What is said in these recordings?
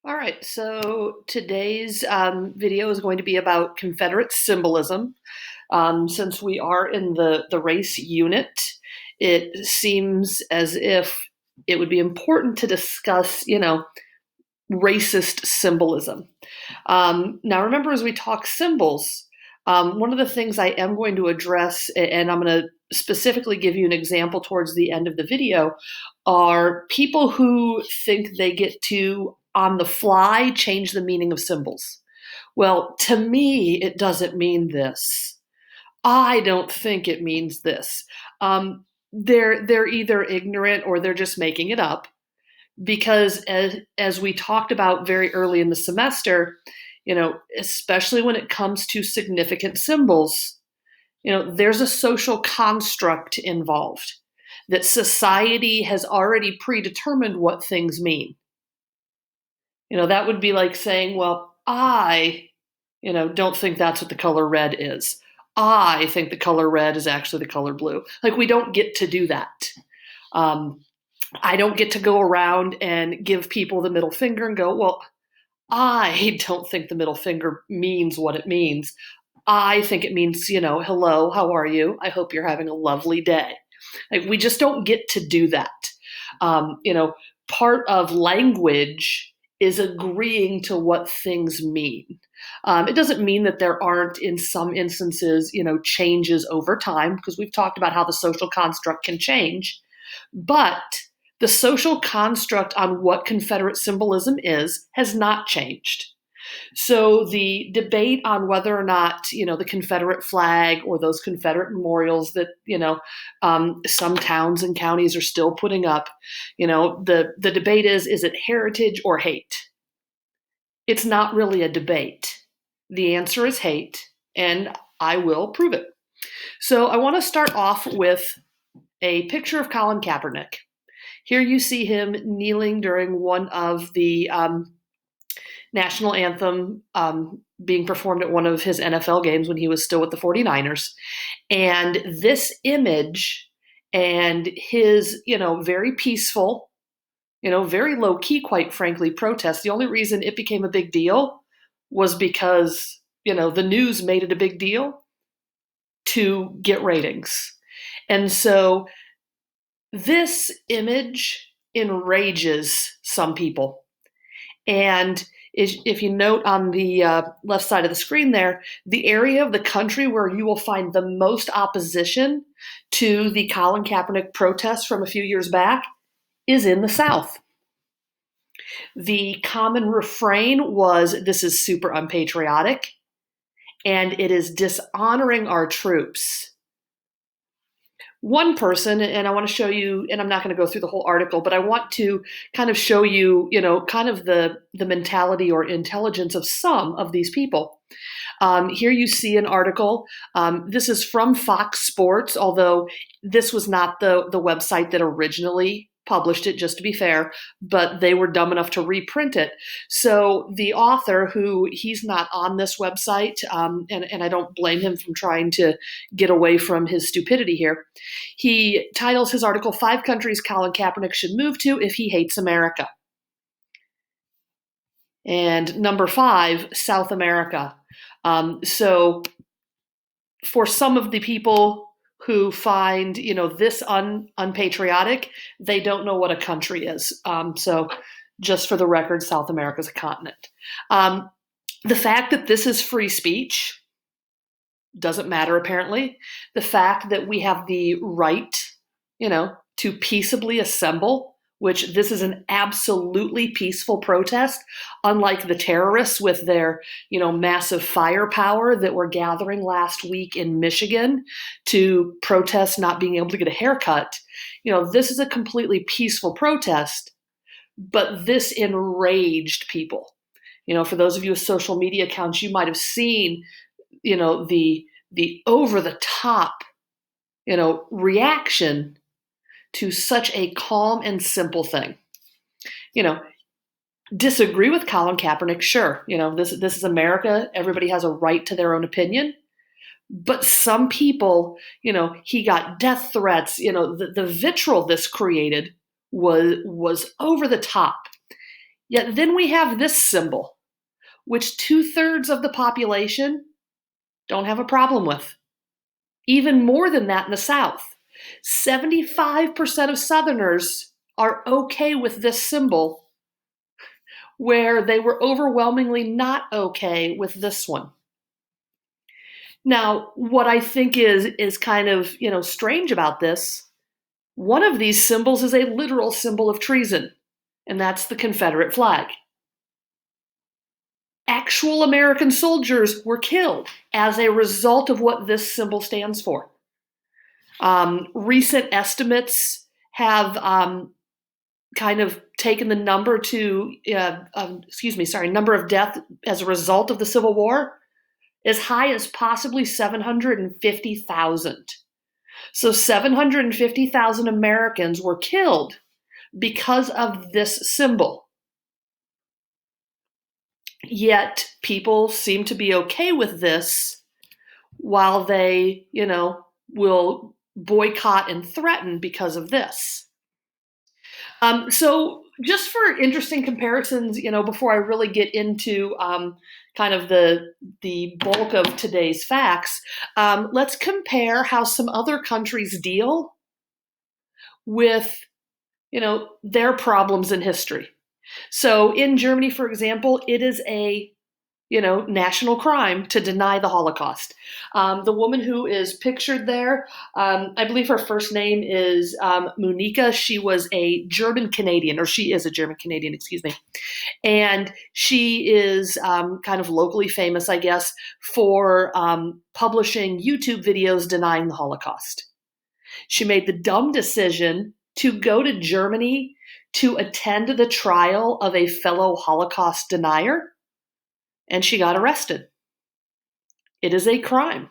All right, so today's video is going to be about Confederate symbolism. Since we are in the race unit, it seems as if it would be important to discuss, racist symbolism. Now, remember, as we talk symbols, one of the things I am going to address, and I'm going to specifically give you an example towards the end of the video, are people who think they get to, on the fly, change the meaning of symbols. Well, to me, it doesn't mean this. I don't think it means this. They're either ignorant or they're just making it up because as we talked about very early in the semester, especially when it comes to significant symbols, there's a social construct involved that society has already predetermined what things mean. That would be like saying, well, I, don't think that's what the color red is. I think the color red is actually the color blue. Like, we don't get to do that. I don't get to go around and give people the middle finger and go, well, I don't think the middle finger means what it means. I think it means, hello, how are you? I hope you're having a lovely day. Like, we just don't get to do that. Part of language is agreeing to what things mean. It doesn't mean that there aren't, in some instances, changes over time, because we've talked about how the social construct can change. But the social construct on what Confederate symbolism is has not changed. So the debate on whether or not, the Confederate flag or those Confederate memorials that, some towns and counties are still putting up, the debate is it heritage or hate? It's not really a debate. The answer is hate, and I will prove it. So I want to start off with a picture of Colin Kaepernick. Here you see him kneeling during one of the national anthem being performed at one of his NFL games when he was still with the 49ers. And this image and his, very peaceful, very low key, quite frankly, protest, the only reason it became a big deal was because, the news made it a big deal to get ratings. And so this image enrages some people. And if you note on the left side of the screen there, the area of the country where you will find the most opposition to the Colin Kaepernick protests from a few years back is in the South. The common refrain was, "This is super unpatriotic, and it is dishonoring our troops." One person, and I want to show you, and I'm not going to go through the whole article, but I want to kind of show you, kind of the mentality or intelligence of some of these people. Here you see an article. This is from Fox Sports, although this was not the website that originally published it, just to be fair, but they were dumb enough to reprint it. So the author, who he's not on this website, and I don't blame him from trying to get away from his stupidity here, he titles his article, "5 Countries Colin Kaepernick Should Move to If He Hates America." And number 5, South America. So for some of the people who find, this unpatriotic, they don't know what a country is. So just for the record, South America is a continent. The fact that this is free speech doesn't matter, apparently. The fact that we have the right, to peaceably assemble, which this is an absolutely peaceful protest, unlike the terrorists with their, massive firepower that were gathering last week in Michigan to protest not being able to get a haircut. This is a completely peaceful protest, but this enraged people. For those of you with social media accounts, you might have seen, the over the top, reaction to such a calm and simple thing. Disagree with Colin Kaepernick, sure. This is America. Everybody has a right to their own opinion. But some people, he got death threats. The vitriol this created was over the top. Yet then we have this symbol, which 2/3 of the population don't have a problem with. Even more than that in the South. 75% of Southerners are okay with this symbol, where they were overwhelmingly not okay with this one. Now, what I think is kind of, strange about this, one of these symbols is a literal symbol of treason, and that's the Confederate flag. Actual American soldiers were killed as a result of what this symbol stands for. Recent estimates have kind of taken the number number of deaths as a result of the Civil War as high as possibly 750,000. So 750,000 Americans were killed because of this symbol. Yet people seem to be okay with this while they, will boycott and threaten because of this. So just for interesting comparisons, before I really get into kind of the bulk of today's facts, let's compare how some other countries deal with, their problems in history. So in Germany, for example, it is a national crime to deny the Holocaust. The woman who is pictured there, I believe her first name is Monika. She was a German Canadian, or she is a German Canadian, excuse me. And she is kind of locally famous, I guess, for publishing YouTube videos denying the Holocaust. She made the dumb decision to go to Germany to attend the trial of a fellow Holocaust denier, and she got arrested. It is a crime.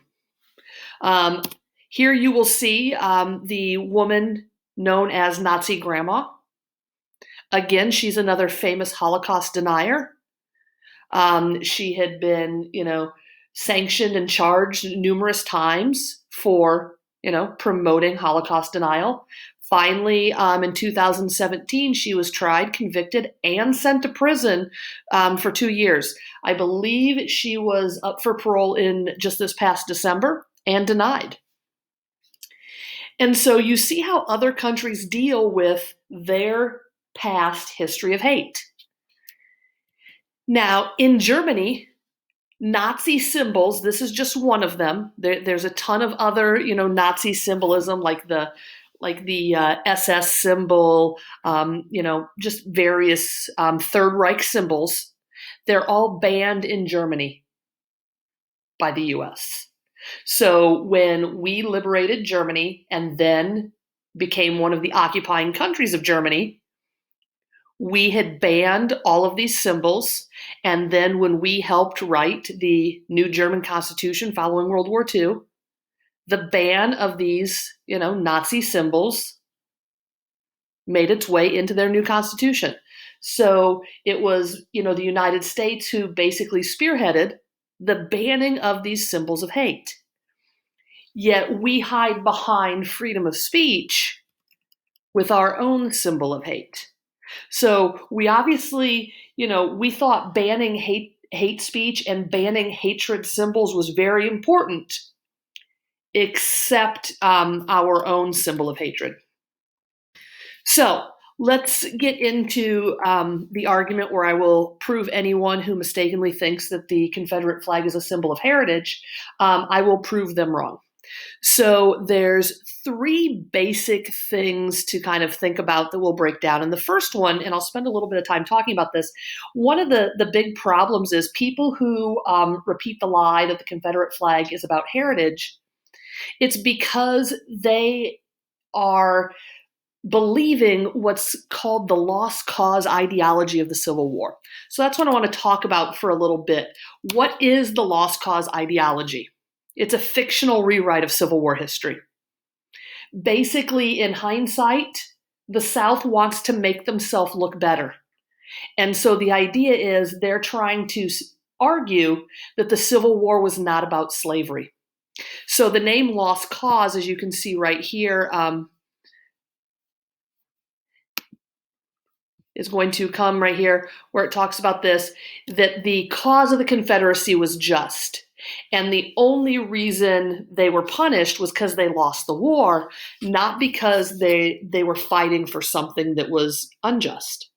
Here you will see the woman known as Nazi Grandma. Again, she's another famous Holocaust denier. She had been, sanctioned and charged numerous times for, promoting Holocaust denial. Finally, in 2017, she was tried, convicted, and sent to prison for 2 years. I believe she was up for parole in just this past December and denied. And so you see how other countries deal with their past history of hate. Now, in Germany, Nazi symbols, this is just one of them. There's a ton of other, Nazi symbolism, like the SS symbol, just various Third Reich symbols. They're all banned in Germany by the US. So when we liberated Germany and then became one of the occupying countries of Germany, we had banned all of these symbols. And then when we helped write the new German Constitution following World War II, the ban of these, Nazi symbols made its way into their new constitution. So it was, the United States who basically spearheaded the banning of these symbols of hate. Yet we hide behind freedom of speech with our own symbol of hate. So we obviously, we thought banning hate speech and banning hatred symbols was very important, except our own symbol of hatred. So let's get into the argument where I will prove anyone who mistakenly thinks that the Confederate flag is a symbol of heritage, I will prove them wrong. So there's 3 basic things to kind of think about that we'll break down. And the first one, and I'll spend a little bit of time talking about this, one of the big problems is people who repeat the lie that the Confederate flag is about heritage. It's because they are believing what's called the lost cause ideology of the Civil War. So that's what I want to talk about for a little bit. What is the lost cause ideology? It's a fictional rewrite of Civil War history. Basically, in hindsight, the South wants to make themselves look better. And so the idea is they're trying to argue that the Civil War was not about slavery. So the name Lost Cause, as you can see right here, is going to come right here where it talks about this, that the cause of the Confederacy was just. And the only reason they were punished was because they lost the war, not because they were fighting for something that was unjust.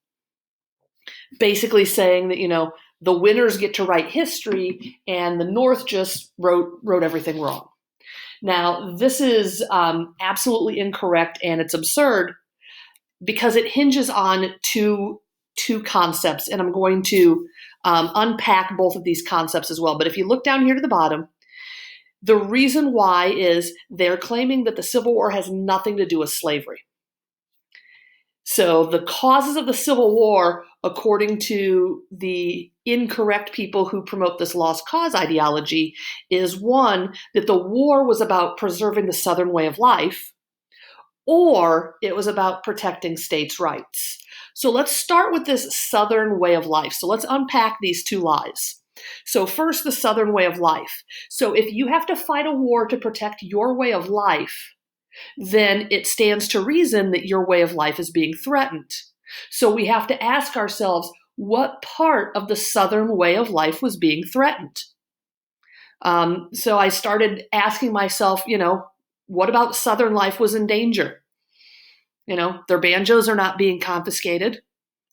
Basically saying that, the winners get to write history and the North just wrote everything wrong. Now, this is absolutely incorrect, and it's absurd because it hinges on two concepts, and I'm going to unpack both of these concepts as well. But if you look down here to the bottom, the reason why is they're claiming that the Civil War has nothing to do with slavery. So the causes of the Civil War, according to the incorrect people who promote this lost cause ideology, is one, that the war was about preserving the Southern way of life, or it was about protecting states' rights. So let's start with this Southern way of life. So let's unpack these two lies. So first, the Southern way of life. So if you have to fight a war to protect your way of life, then it stands to reason that your way of life is being threatened. So we have to ask ourselves, what part of the Southern way of life was being threatened? So I started asking myself, what about Southern life was in danger? Their banjos are not being confiscated.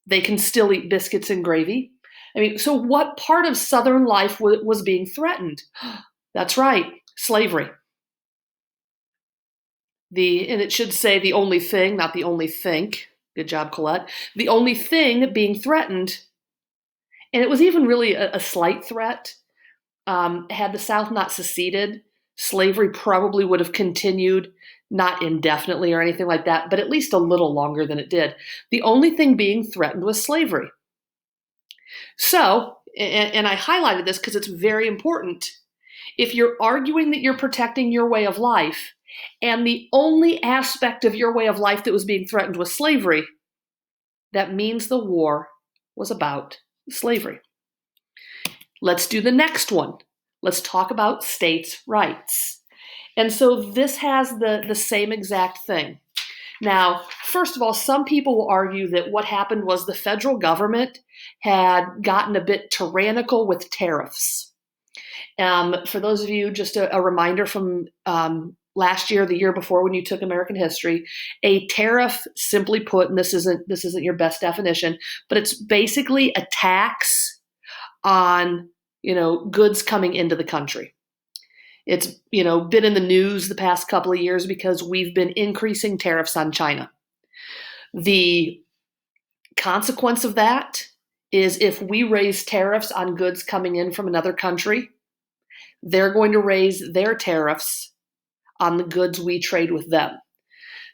They can still eat biscuits and gravy. So what part of Southern life was being threatened? That's right, slavery. And it should say the only thing, not the only think. Good job, Colette. The only thing being threatened, and it was even really a slight threat. Had the South not seceded, slavery probably would have continued, not indefinitely or anything like that, but at least a little longer than it did. The only thing being threatened was slavery. So, and I highlighted this because it's very important. If you're arguing that you're protecting your way of life, and the only aspect of your way of life that was being threatened was slavery, that means the war was about slavery. Let's do the next one. Let's talk about states' rights. And so this has the same exact thing. Now, first of all, some people will argue that what happened was the federal government had gotten a bit tyrannical with tariffs. For those of you, just a reminder from last year, the year before, when you took American history, a tariff, simply put, and this isn't your best definition, but it's basically a tax on goods coming into the country. It's been in the news the past couple of years because we've been increasing tariffs on China. The consequence of that is if we raise tariffs on goods coming in from another country, they're going to raise their tariffs on the goods we trade with them.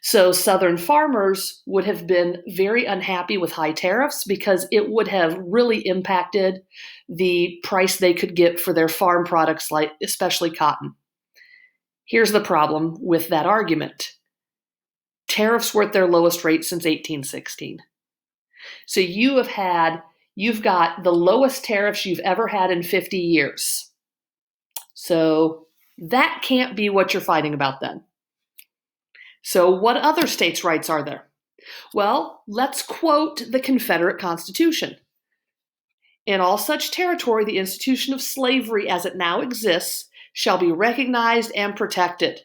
So Southern farmers would have been very unhappy with high tariffs because it would have really impacted the price they could get for their farm products, like especially cotton. Here's the problem with that argument. Tariffs were at their lowest rate since 1816. So you've got the lowest tariffs you've ever had in 50 years. So that can't be what you're fighting about then. So what other states' rights are there? Well, let's quote the Confederate Constitution. In all such territory, the institution of slavery as it now exists shall be recognized and protected.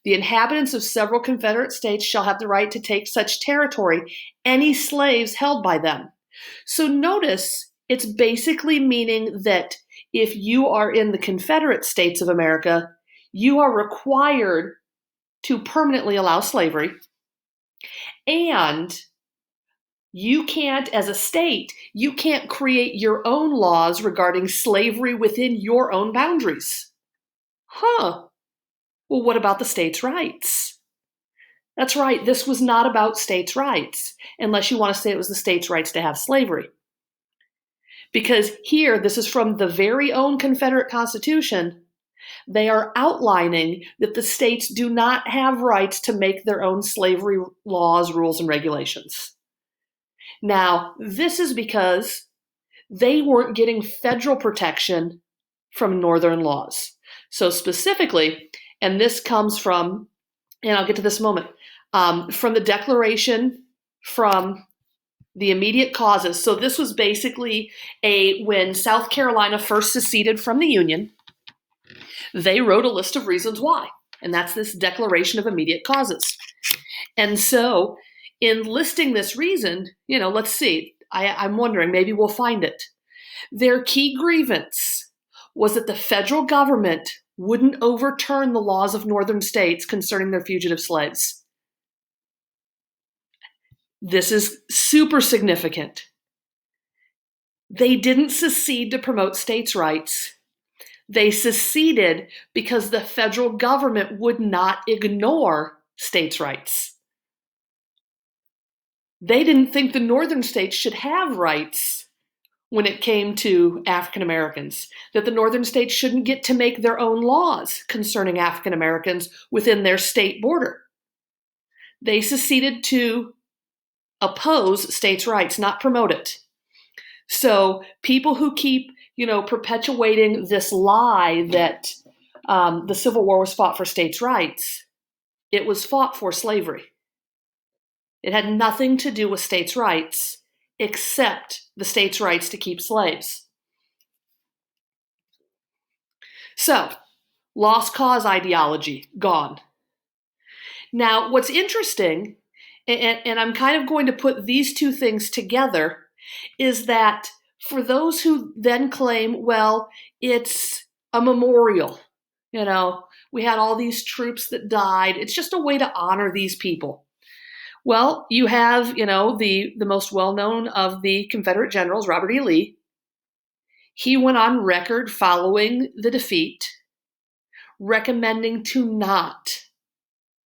The inhabitants of several Confederate states shall have the right to take such territory, any slaves held by them. So notice, it's basically meaning that if you are in the Confederate States of America, you are required to permanently allow slavery, and you can't, as a state, you can't create your own laws regarding slavery within your own boundaries. Well, what about the states' rights? That's right, this was not about states' rights, unless you want to say it was the states' rights to have slavery. Because here, this is from the very own Confederate Constitution, they are outlining that the states do not have rights to make their own slavery laws, rules, and regulations. Now, this is because they weren't getting federal protection from Northern laws. So specifically, and this comes from, and I'll get to this in a moment, from the Declaration from The immediate causes. So this was basically when South Carolina first seceded from the Union, they wrote a list of reasons why. And that's this Declaration of Immediate Causes. And so in listing this reason, let's see, I'm wondering, maybe we'll find it. Their key grievance was that the federal government wouldn't overturn the laws of northern states concerning their fugitive slaves. This is super significant. They didn't secede to promote states' rights. They seceded because the federal government would not ignore states' rights. They didn't think the northern states should have rights when it came to African Americans, that the northern states shouldn't get to make their own laws concerning African Americans within their state border. They seceded to oppose states' rights, not promote it. So people who keep, perpetuating this lie that the Civil War was fought for states' rights, it was fought for slavery. It had nothing to do with states' rights except the states' rights to keep slaves. So, lost cause ideology, gone. Now, what's interesting, and I'm kind of going to put these two things together, is that for those who then claim, well, it's a memorial, we had all these troops that died, it's just a way to honor these people. Well, you have, the most well-known of the Confederate generals, Robert E. Lee. He went on record following the defeat, recommending to not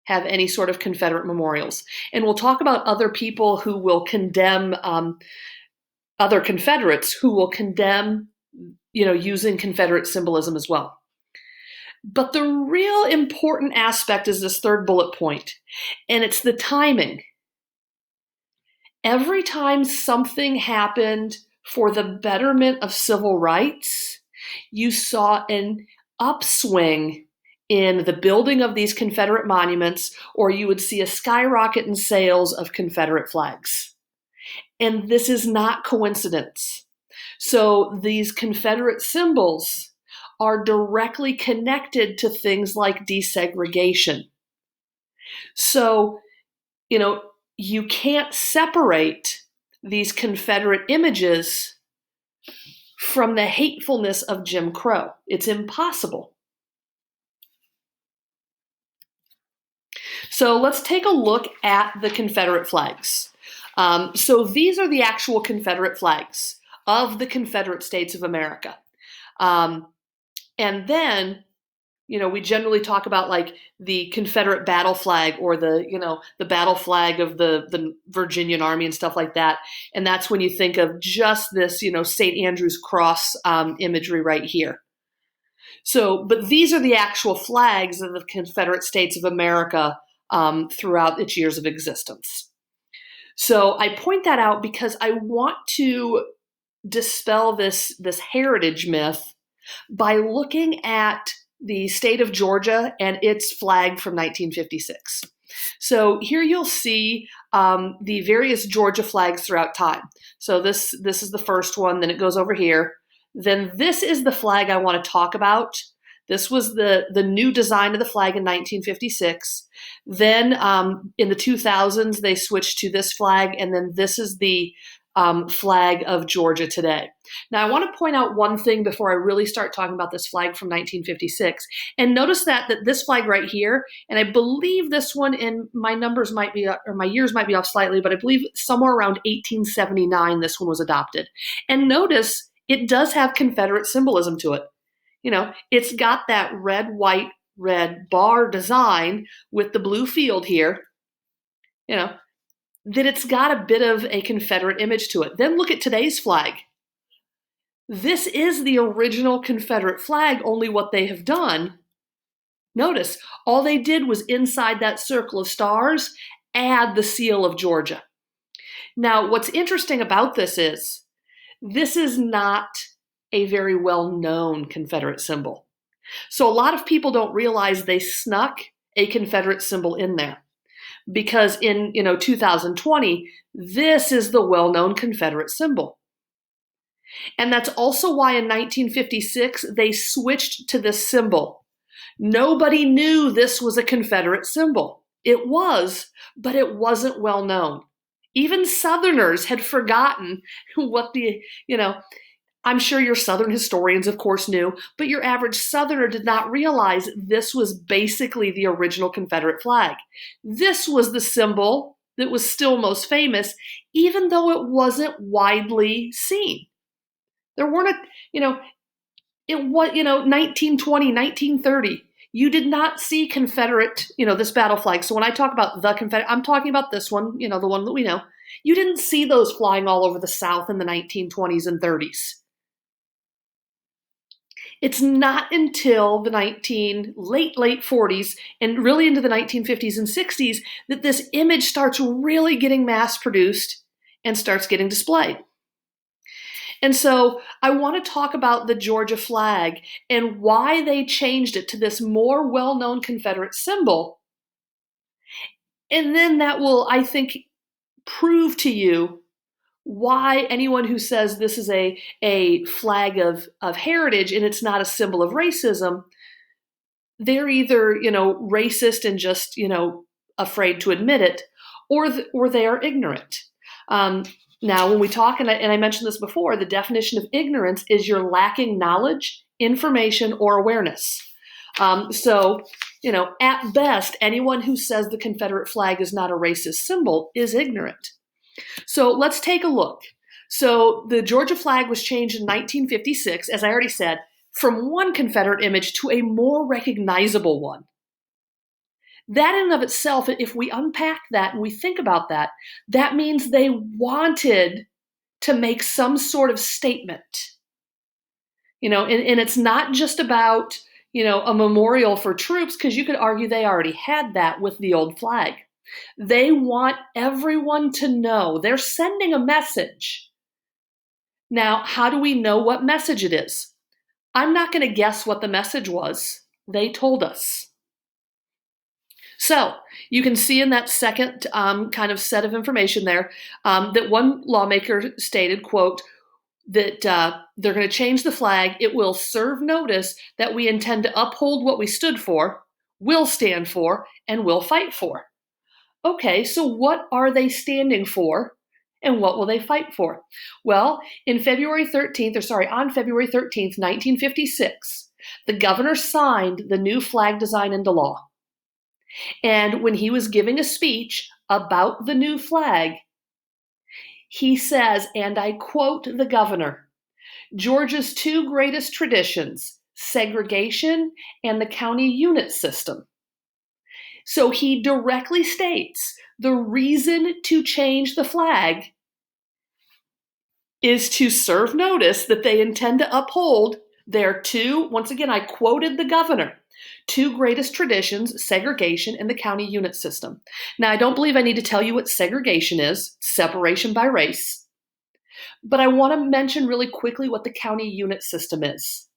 have any sort of Confederate memorials. And we'll talk about other people who will condemn, other Confederates who will condemn, using Confederate symbolism as well. But the real important aspect is this third bullet point, and it's the timing. Every time something happened for the betterment of civil rights, you saw an upswing in the building of these Confederate monuments, or you would see a skyrocket in sales of Confederate flags. And this is not coincidence. So these Confederate symbols are directly connected to things like desegregation. So, you can't separate these Confederate images from the hatefulness of Jim Crow. It's impossible. So let's take a look at the Confederate flags. So these are the actual Confederate flags of the Confederate States of America. And then, we generally talk about like the Confederate battle flag or the battle flag of the Virginian Army and stuff like that. And that's when you think of just this, St. Andrew's Cross imagery right here. So, but these are the actual flags of the Confederate States of America throughout its years of existence. So I point that out because I want to dispel this heritage myth by looking at the state of Georgia and its flag from 1956. So here you'll see the various Georgia flags throughout time. So this is the first one, then it goes over here. Then this is the flag I want to talk about. This was the new design of the flag in 1956. Then in the 2000s, they switched to this flag, and then this is the flag of Georgia today. Now, I want to point out one thing before I really start talking about this flag from 1956. And notice that this flag right here, and I believe this one, and my numbers might be, or my years might be off slightly, but I believe somewhere around 1879 this one was adopted. And notice it does have Confederate symbolism to it. It's got that red, white, red bar design with the blue field here, that it's got a bit of a Confederate image to it. Then look at today's flag. This is the original Confederate flag, only what they have done. Notice, all they did was inside that circle of stars, add the seal of Georgia. Now, what's interesting about this is not a very well-known Confederate symbol. So a lot of people don't realize they snuck a Confederate symbol in there. because in 2020, this is the well-known Confederate symbol. And that's also why in 1956 they switched to this symbol. Nobody knew this was a Confederate symbol. It was, but it wasn't well known. Even Southerners had forgotten what I'm sure your Southern historians, of course, knew, but your average Southerner did not realize this was basically the original Confederate flag. This was the symbol that was still most famous, even though it wasn't widely seen. There weren't, it was, 1920, 1930. You did not see Confederate, this battle flag. So when I talk about the Confederate, I'm talking about this one, the one that we know. You didn't see those flying all over the South in the 1920s and 30s. It's not until the late 40s and really into the 1950s and 60s that this image starts really getting mass produced and starts getting displayed. And so I want to talk about the Georgia flag and why they changed it to this more well-known Confederate symbol. And then that will, I think, prove to you why anyone who says this is a flag of heritage and it's not a symbol of racism, they're either, racist and just, afraid to admit it, or they are ignorant. Now, when we talk, and I mentioned this before, the definition of ignorance is you're lacking knowledge, information, or awareness. So, at best, anyone who says the Confederate flag is not a racist symbol is ignorant. So let's take a look. So the Georgia flag was changed in 1956, as I already said, from one Confederate image to a more recognizable one. That in and of itself, if we unpack that and we think about that, that means they wanted to make some sort of statement. And it's not just about, a memorial for troops, because you could argue they already had that with the old flag. They want everyone to know. They're sending a message. Now, how do we know what message it is? I'm not going to guess what the message was. They told us. So you can see in that second kind of set of information there that one lawmaker stated, quote, that they're going to change the flag. It will serve notice that we intend to uphold what we stood for, will stand for, and will fight for. Okay, so what are they standing for and what will they fight for? Well, on February 13th, 1956, the governor signed the new flag design into law. And when he was giving a speech about the new flag, he says, and I quote the governor, "Georgia's two greatest traditions, segregation and the county unit system." So he directly states the reason to change the flag is to serve notice that they intend to uphold their two, once again, I quoted the governor, two greatest traditions, segregation and the county unit system. Now, I don't believe I need to tell you what segregation is, separation by race, but I want to mention really quickly what the county unit system is.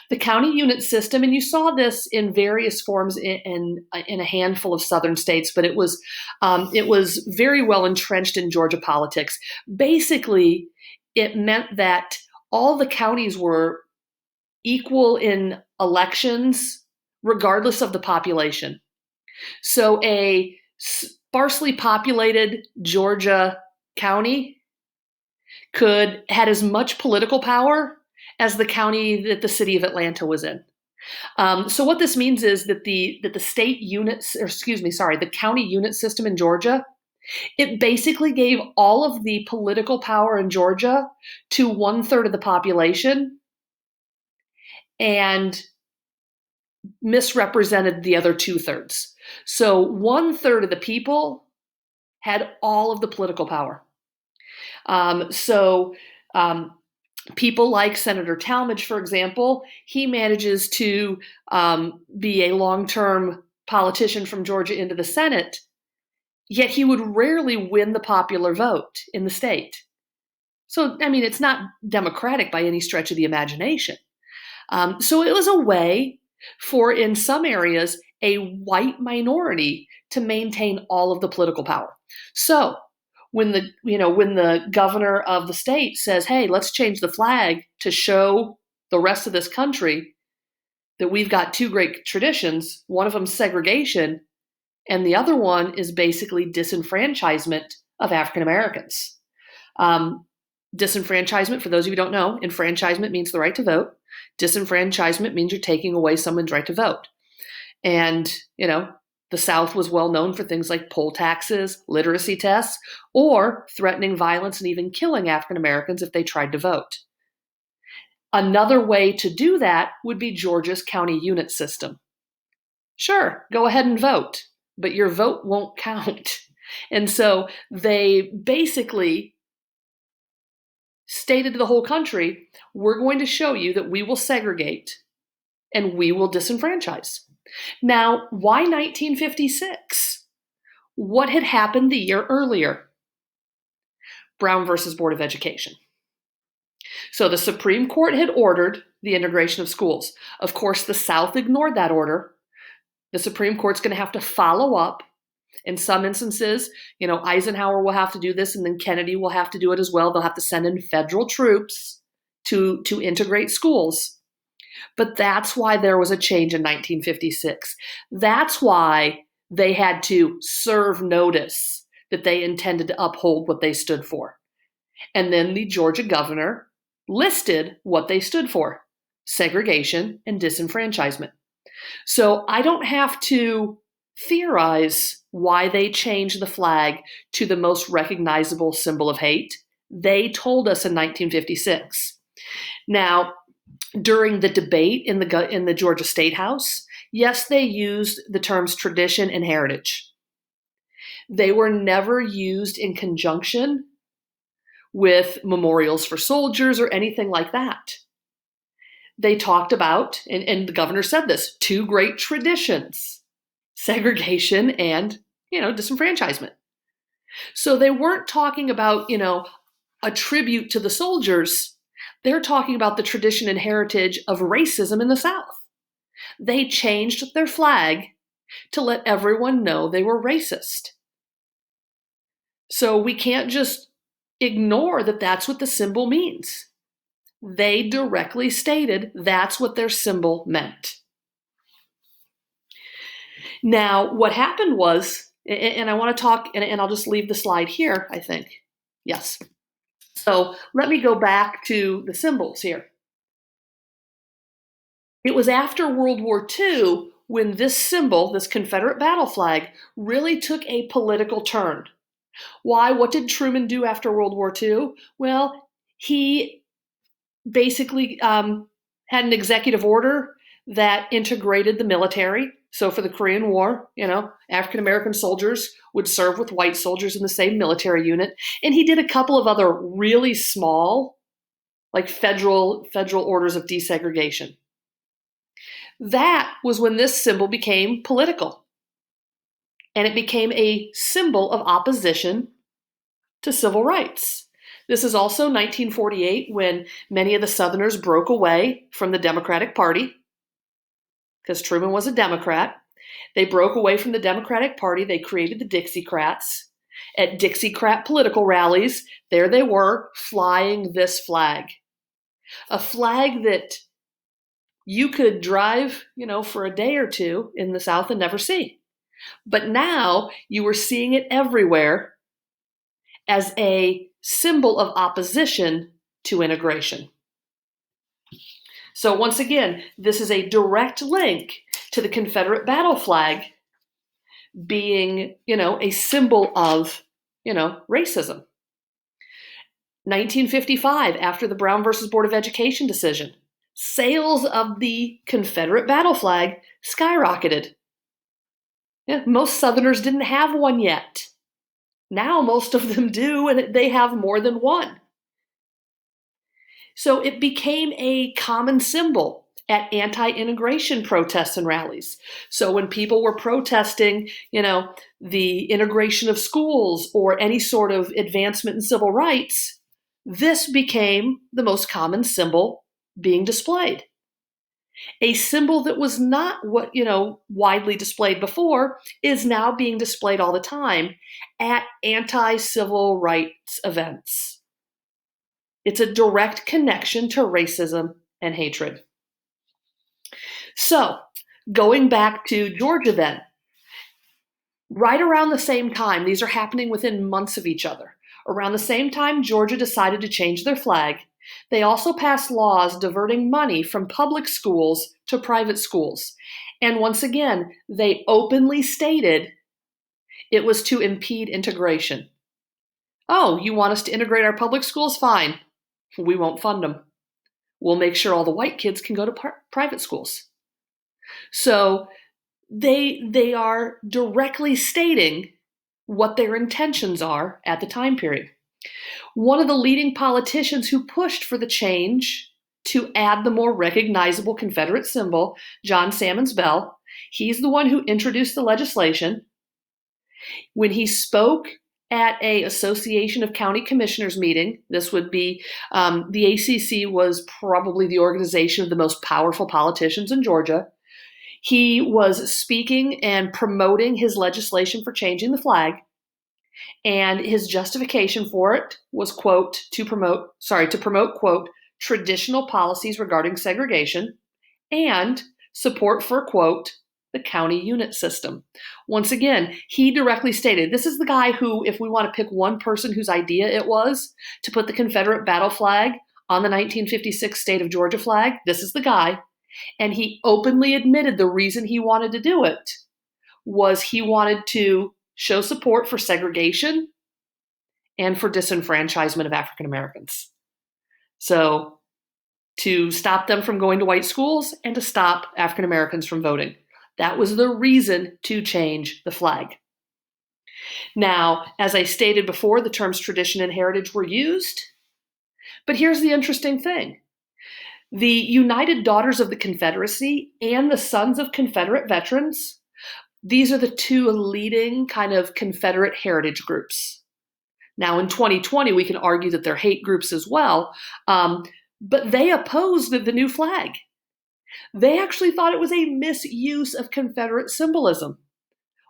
The county unit system, and you saw this in various forms in a handful of southern states, but it was very well entrenched in Georgia politics. Basically, it meant that all the counties were equal in elections, regardless of the population. So a sparsely populated Georgia county had as much political power as the county that the city of Atlanta was in. So what this means is that the county unit system in Georgia, it basically gave all of the political power in Georgia to 1/3 of the population and misrepresented the other 2/3. So 1/3 of the people had all of the political power. People like Senator Talmadge, for example, he manages to be a long-term politician from Georgia into the Senate, yet he would rarely win the popular vote in the state. So, I mean, it's not democratic by any stretch of the imagination. So it was a way for, in some areas, a white minority to maintain all of the political power. So when the governor of the state says, hey, let's change the flag to show the rest of this country that we've got two great traditions, one of them segregation, and the other one is basically disenfranchisement of African Americans. Disenfranchisement, for those of you who don't know, enfranchisement means the right to vote. Disenfranchisement means you're taking away someone's right to vote. And, the South was well known for things like poll taxes, literacy tests, or threatening violence and even killing African Americans if they tried to vote. Another way to do that would be Georgia's county unit system. Sure, go ahead and vote, but your vote won't count. And so they basically stated to the whole country, we're going to show you that we will segregate and we will disenfranchise. Now, why 1956? What had happened the year earlier? Brown versus Board of Education. So the Supreme Court had ordered the integration of schools. Of course, the South ignored that order. The Supreme Court's going to have to follow up. In some instances, Eisenhower will have to do this, and then Kennedy will have to do it as well. They'll have to send in federal troops to integrate schools. But that's why there was a change in 1956. That's why they had to serve notice that they intended to uphold what they stood for. And then the Georgia governor listed what they stood for: segregation and disenfranchisement. So I don't have to theorize why they changed the flag to the most recognizable symbol of hate. They told us in 1956. Now, during the debate in the Georgia State House, yes, they used the terms tradition and heritage. They were never used in conjunction with memorials for soldiers or anything like that. They talked about, and the governor said this, two great traditions: segregation and, disenfranchisement. So they weren't talking about, a tribute to the soldiers. They're talking about the tradition and heritage of racism in the South. They changed their flag to let everyone know they were racist. So we can't just ignore that that's what the symbol means. They directly stated that's what their symbol meant. Now, what happened was, and I want to talk, and I'll just leave the slide here, I think. Yes. So let me go back to the symbols here. It was after World War II when this symbol, this Confederate battle flag, really took a political turn. Why? What did Truman do after World War II? Well, he basically had an executive order that integrated the military. So for the Korean War, African American soldiers would serve with white soldiers in the same military unit. And he did a couple of other really small, like federal orders of desegregation. That was when this symbol became political. And it became a symbol of opposition to civil rights. This is also 1948 when many of the Southerners broke away from the Democratic Party, because Truman was a Democrat. They broke away from the Democratic Party. They created the Dixiecrats. At Dixiecrat political rallies, there they were, flying this flag. A flag that you could drive, for a day or two in the South and never see. But now you were seeing it everywhere as a symbol of opposition to integration. So once again, this is a direct link to the Confederate battle flag being, a symbol of, racism. 1955, after the Brown versus Board of Education decision, sales of the Confederate battle flag skyrocketed. Most Southerners didn't have one yet. Now most of them do, and they have more than one. So it became a common symbol at anti-integration protests and rallies. So when people were protesting, the integration of schools or any sort of advancement in civil rights, this became the most common symbol being displayed. A symbol that was not widely displayed before is now being displayed all the time at anti-civil rights events. It's a direct connection to racism and hatred. So, going back to Georgia then, right around the same time, these are happening within months of each other. Around the same time Georgia decided to change their flag, they also passed laws diverting money from public schools to private schools. And once again, they openly stated it was to impede integration. Oh, you want us to integrate our public schools? Fine. We won't fund them. We'll make sure all the white kids can go to private schools. So they are directly stating what their intentions are at the time period. One of the leading politicians who pushed for the change to add the more recognizable Confederate symbol, John Salmons Bell, he's the one who introduced the legislation. When he spoke at a Association of County Commissioners meeting, this would be, the ACC was probably the organization of the most powerful politicians in Georgia. He was speaking and promoting his legislation for changing the flag. And his justification for it was, quote, to promote, quote, traditional policies regarding segregation and support for, quote, the county unit system. Once again, he directly stated, this is the guy who, if we want to pick one person whose idea it was to put the Confederate battle flag on the 1956 state of Georgia flag, this is the guy. And he openly admitted the reason he wanted to do it was he wanted to show support for segregation and for disenfranchisement of African Americans. So to stop them from going to white schools and to stop African Americans from voting. That was the reason to change the flag. Now, as I stated before, the terms tradition and heritage were used. But here's the interesting thing. The United Daughters of the Confederacy and the Sons of Confederate Veterans, these are the two leading kind of Confederate heritage groups. Now, in 2020, we can argue that they're hate groups as well, but they opposed the new flag. They actually thought it was a misuse of Confederate symbolism.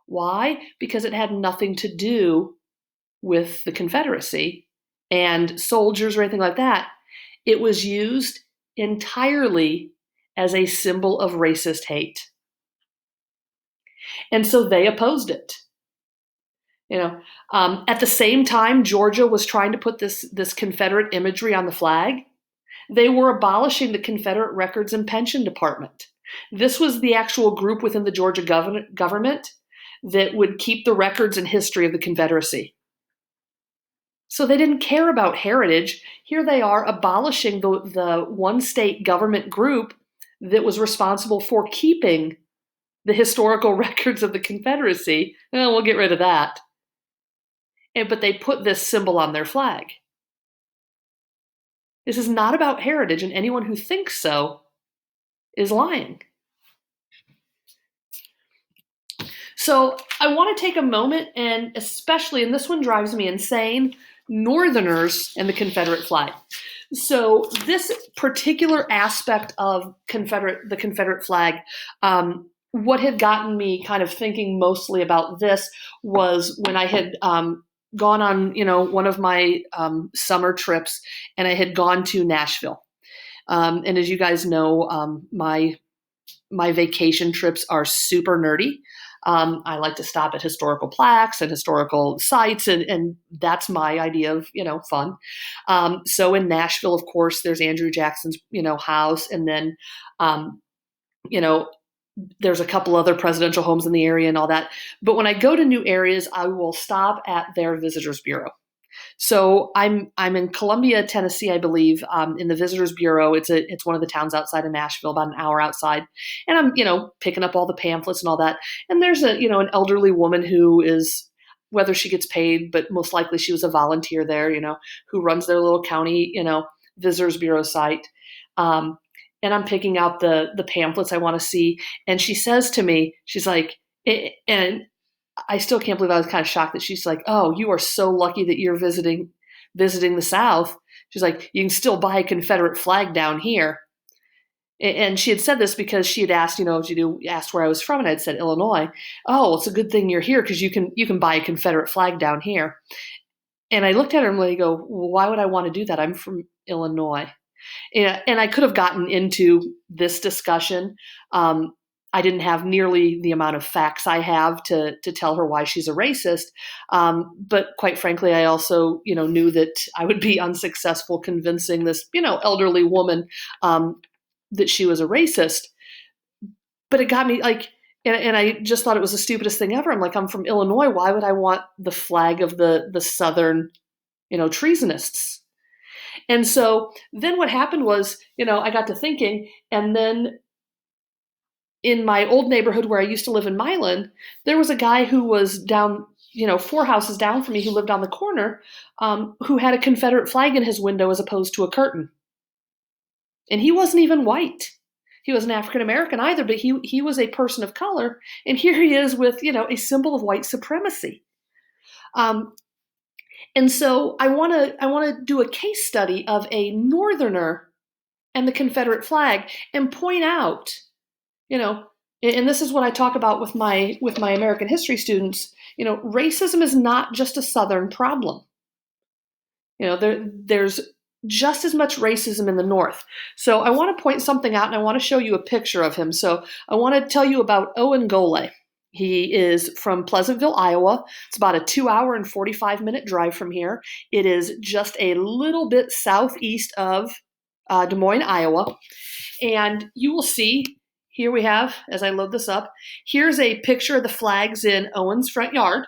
Why? Because it had nothing to do with the Confederacy and soldiers or anything like that. It was used entirely as a symbol of racist hate. And so they opposed it. At the same time, Georgia was trying to put this Confederate imagery on the flag. They were abolishing the Confederate Records and Pension Department. This was the actual group within the Georgia government that would keep the records and history of the Confederacy. So they didn't care about heritage. Here they are abolishing the one state government group that was responsible for keeping the historical records of the Confederacy. We'll get rid of that. But they put this symbol on their flag. This is not about heritage, and anyone who thinks so is lying. So I want to take a moment, and especially, and this one drives me insane, Northerners and the Confederate flag. So this particular aspect of the Confederate flag, what had gotten me kind of thinking mostly about this was when I had gone on, one of my summer trips, and I had gone to Nashville. And as you guys know, my vacation trips are super nerdy. I like to stop at historical plaques and historical sites, and that's my idea of, fun. So in Nashville, of course, there's Andrew Jackson's, house, and then, there's a couple other presidential homes in the area and all that. But when I go to new areas, I will stop at their visitors bureau. So I'm in Columbia, Tennessee, I believe, in the visitors bureau. It's one of the towns outside of Nashville, about an hour outside. And I'm, picking up all the pamphlets and all that. And there's an elderly woman who is, whether she gets paid, but most likely she was a volunteer there, who runs their little county, visitors bureau site. And I'm picking out the pamphlets I want to see. And she says to me, she's like, and I still can't believe I was kind of shocked that she's like, oh, you are so lucky that you're visiting the South. She's like, you can still buy a Confederate flag down here. And she had said this because she had asked, asked where I was from, and I'd said Illinois. Oh, well, it's a good thing you're here because you can buy a Confederate flag down here. And I looked at her and I go, well, why would I want to do that? I'm from Illinois. And I could have gotten into this discussion. I didn't have nearly the amount of facts I have to tell her why she's a racist. But quite frankly, I also, knew that I would be unsuccessful convincing this, elderly woman that she was a racist. But it got me like, and I just thought it was the stupidest thing ever. I'm like, I'm from Illinois. Why would I want the flag of the Southern, treasonists? And so then what happened was, I got to thinking, and then in my old neighborhood where I used to live in Milan, there was a guy who was down, 4 houses down from me who lived on the corner, who had a Confederate flag in his window as opposed to a curtain. And he wasn't even white. He wasn't African American either, but he was a person of color. And here he is with, a symbol of white supremacy. And so I want to do a case study of a Northerner and the Confederate flag and point out, and this is what I talk about with my American history students, racism is not just a Southern problem. There's just as much racism in the North. So I want to point something out, and I want to show you a picture of him. So I want to tell you about Owen Golay. He is from Pleasantville, Iowa. It's about a 2-hour and 45-minute drive from here. It is just a little bit southeast of Des Moines, Iowa. And you will see, here we have, as I load this up, here's a picture of the flags in Owen's front yard.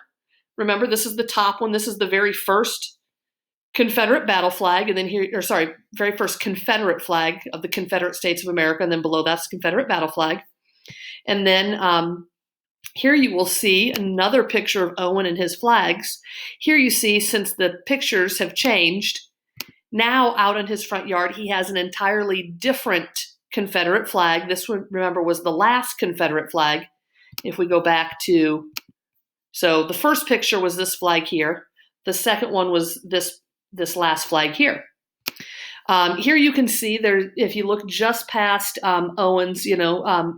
Remember, this is the top one. This is the very first Confederate battle flag, and then very first Confederate flag of the Confederate States of America, and then below that's Confederate battle flag. And then here you will see another picture of Owen and his flags. Here you see, since the pictures have changed, now out in his front yard, he has an entirely different Confederate flag. This one, remember, was the last Confederate flag. If we go back to, so the first picture was this flag here. The second one was this last flag here. Here you can see there, if you look just past Owen's,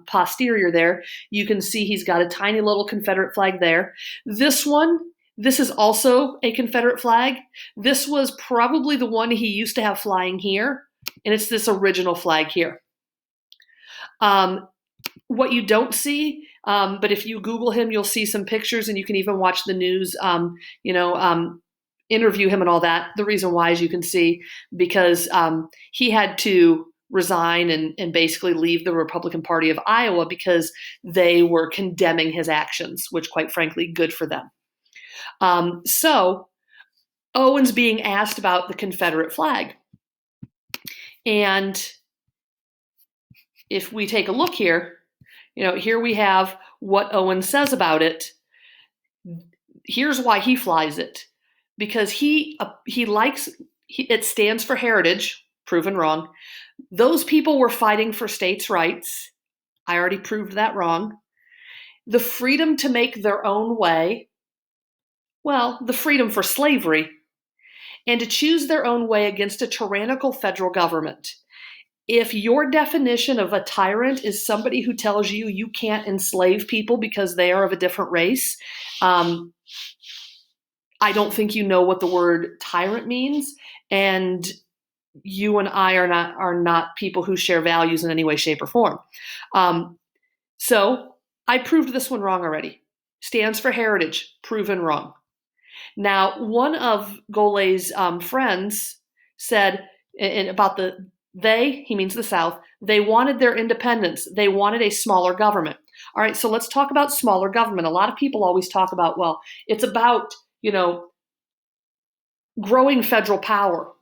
posterior there, you can see he's got a tiny little Confederate flag there. This is also a Confederate flag. This was probably the one he used to have flying here, and it's this original flag here. What you don't see, but if you Google him, you'll see some pictures, and you can even watch the news, interview him and all that. The reason why, as you can see, because he had to resign and basically leave the Republican Party of Iowa because they were condemning his actions, which, quite frankly, good for them. So Owen's being asked about the Confederate flag. And if we take a look here, here we have what Owen says about it. Here's why he flies it. Because it stands for heritage, proven wrong. Those people were fighting for states' rights. I already proved that wrong. The freedom to make their own way. Well, the freedom for slavery. And to choose their own way against a tyrannical federal government. If your definition of a tyrant is somebody who tells you you can't enslave people because they are of a different race, I don't think you know what the word tyrant means, and you and I are not people who share values in any way, shape, or form. So I proved this one wrong already. Stands for heritage, proven wrong. Now, one of Golay's friends said, about he means the South, they wanted their independence. They wanted a smaller government. All right, so let's talk about smaller government. A lot of people always talk about, well, it's about growing federal power,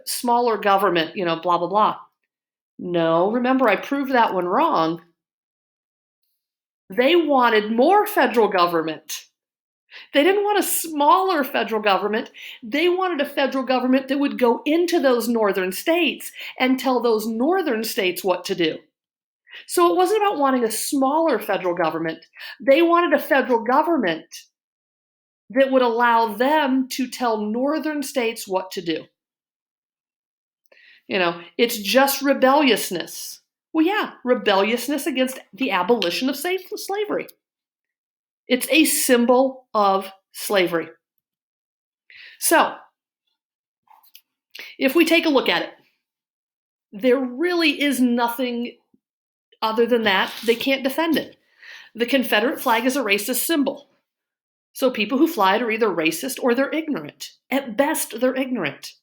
smaller government, blah, blah, blah. No, remember, I proved that one wrong. They wanted more federal government. They didn't want a smaller federal government. They wanted a federal government that would go into those northern states and tell those northern states what to do. So it wasn't about wanting a smaller federal government. They wanted a federal government that would allow them to tell northern states what to do. It's just rebelliousness. Well, yeah, rebelliousness against the abolition of slavery. It's a symbol of slavery. So, if we take a look at it, there really is nothing other than that. They can't defend it. The Confederate flag is a racist symbol. So people who fly it are either racist or they're ignorant. At best, they're ignorant.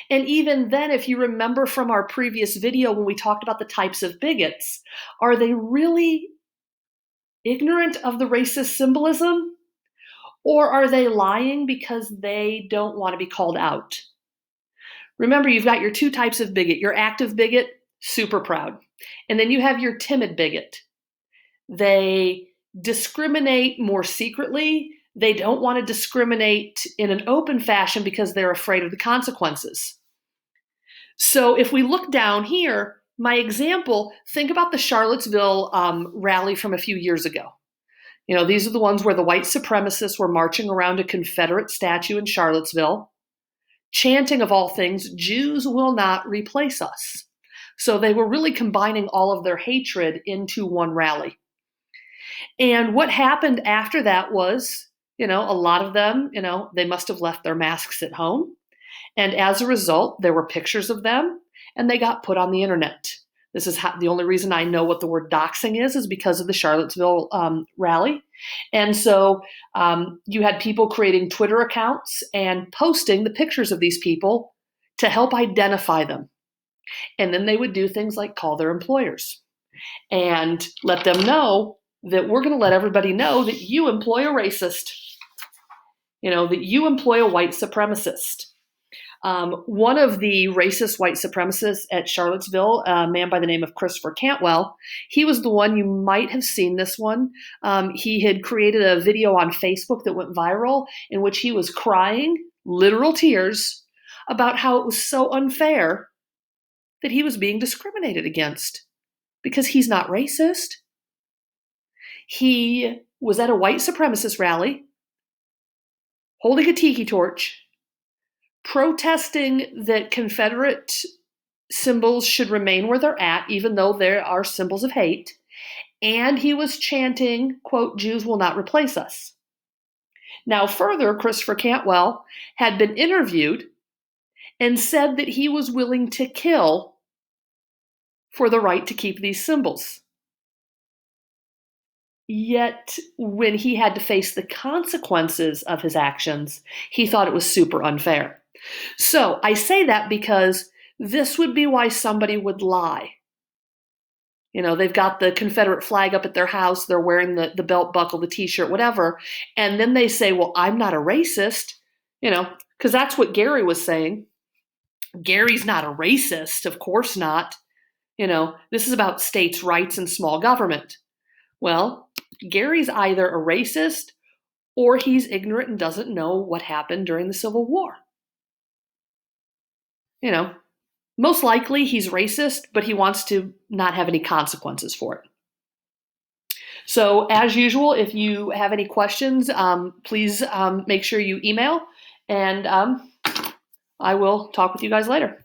And even then, if you remember from our previous video when we talked about the types of bigots, are they really ignorant of the racist symbolism? Or are they lying because they don't want to be called out? Remember, you've got your two types of bigot. Your active bigot, super proud. And then you have your timid bigot. They discriminate more secretly. They don't want to discriminate in an open fashion because they're afraid of the consequences. So if we look down here, my example, think about the Charlottesville rally from a few years ago. You know, these are the ones where the white supremacists were marching around a Confederate statue in Charlottesville, chanting of all things, Jews will not replace us. So they were really combining all of their hatred into one rally. And what happened after that was, a lot of them, they must have left their masks at home. And as a result, there were pictures of them and they got put on the internet. This is the only reason I know what the word doxing is because of the Charlottesville rally. And so you had people creating Twitter accounts and posting the pictures of these people to help identify them. And then they would do things like call their employers and let them know that we're going to let everybody know that you employ a racist, that you employ a white supremacist. One of the racist white supremacists at Charlottesville, a man by the name of Christopher Cantwell, he was the one, you might have seen this one. He had created a video on Facebook that went viral in which he was crying, literal tears, about how it was so unfair that he was being discriminated against because he's not racist. He was at a white supremacist rally, holding a tiki torch, protesting that Confederate symbols should remain where they're at, even though there are symbols of hate. And he was chanting, quote, Jews will not replace us. Now, further, Christopher Cantwell had been interviewed and said that he was willing to kill for the right to keep these symbols. Yet, when he had to face the consequences of his actions, he thought it was super unfair. So I say that because this would be why somebody would lie. They've got the Confederate flag up at their house, they're wearing the belt buckle, the t-shirt, whatever, and then they say, well, I'm not a racist, because that's what Gary was saying. Gary's not a racist, of course not. This is about states' rights and small government. Well, Gary's either a racist or he's ignorant and doesn't know what happened during the Civil War. Most likely he's racist, but he wants to not have any consequences for it. So as usual, if you have any questions, please make sure you email, and I will talk with you guys later.